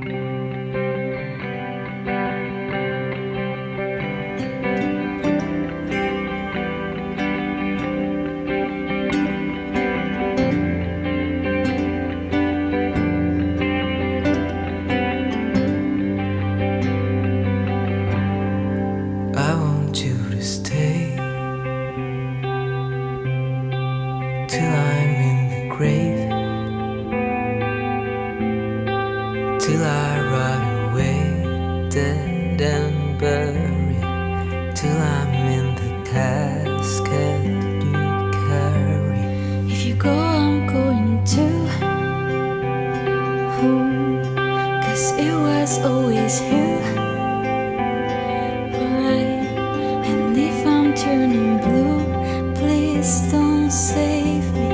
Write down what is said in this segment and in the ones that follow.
I want you to stay till I'm in the grave, till I rot away, dead and buried, till I'm in the casket you carry. If you go, I'm going too. 'Cause it was always you. Right. And if I'm turning blue, please don't save me.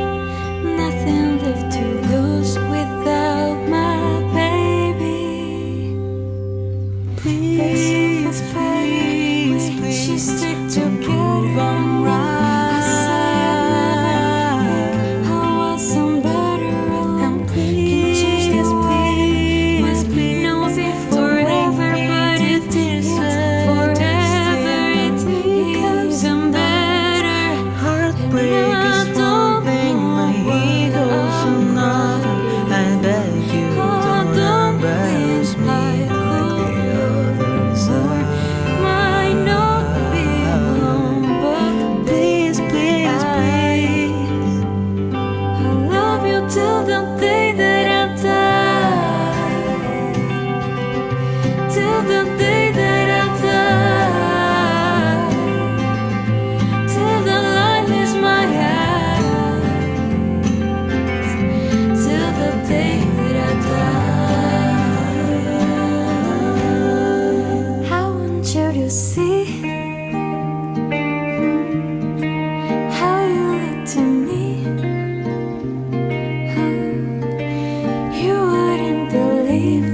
Nothing left to lose without my baby. Please, please, She please, stick don't move together. on I say I'd never right. think I wasn't better alone. Can change this Please, must be please, no be don't forever, make me but do it's this forever. It's because even better. heartbreak And is I one don't thing, my know ego's what another. I beg you, don't embarrass me like the others are. might not be long, but Please, please, please. I love you till the day that I die. Till the day that I die. Till the light is my eyes. Till the day that I die. I want you to see how you look to me. You wouldn't believe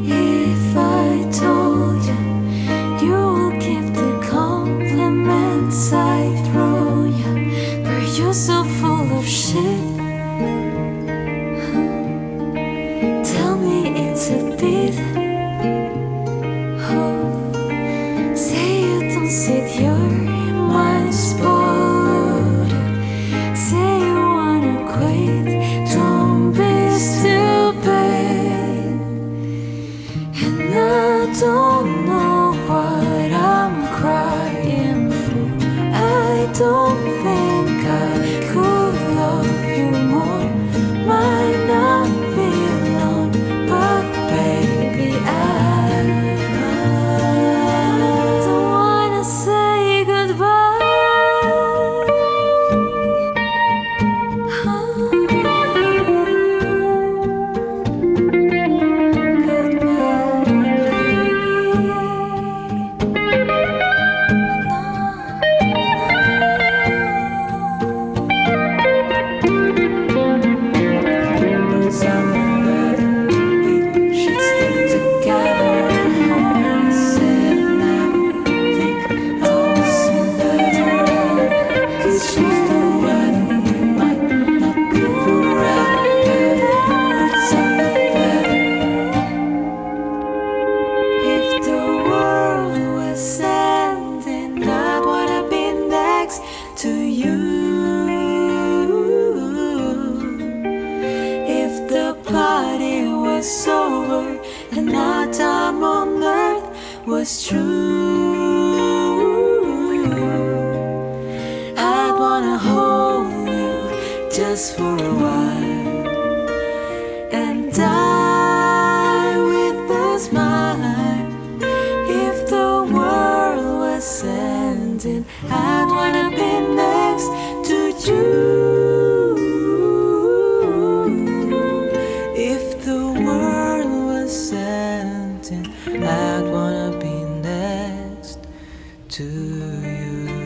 if I told you. You will keep the compliments I throw you. But you're so full of shit. Tell me it's a bit. Say you don't sit your mind spoiled. Say you wanna quit. Don't be stupid. And I don't know what I'm crying for. I don't think I could love you more. Might not be alone, but baby, I don't wanna say goodbye, Birds of a feather, we should stick together. I said never think I wasn't better. 'Cause she's the weather, might not be forever. Birds of a feather. If the world was ending, I wanna be next to you. If the party was over and our time on earth was true, I'd wanna hold you just for a while and die with a smile. If the world was ending, I'd wanna be next to you. If the world was ending, I'd wanna be next to you.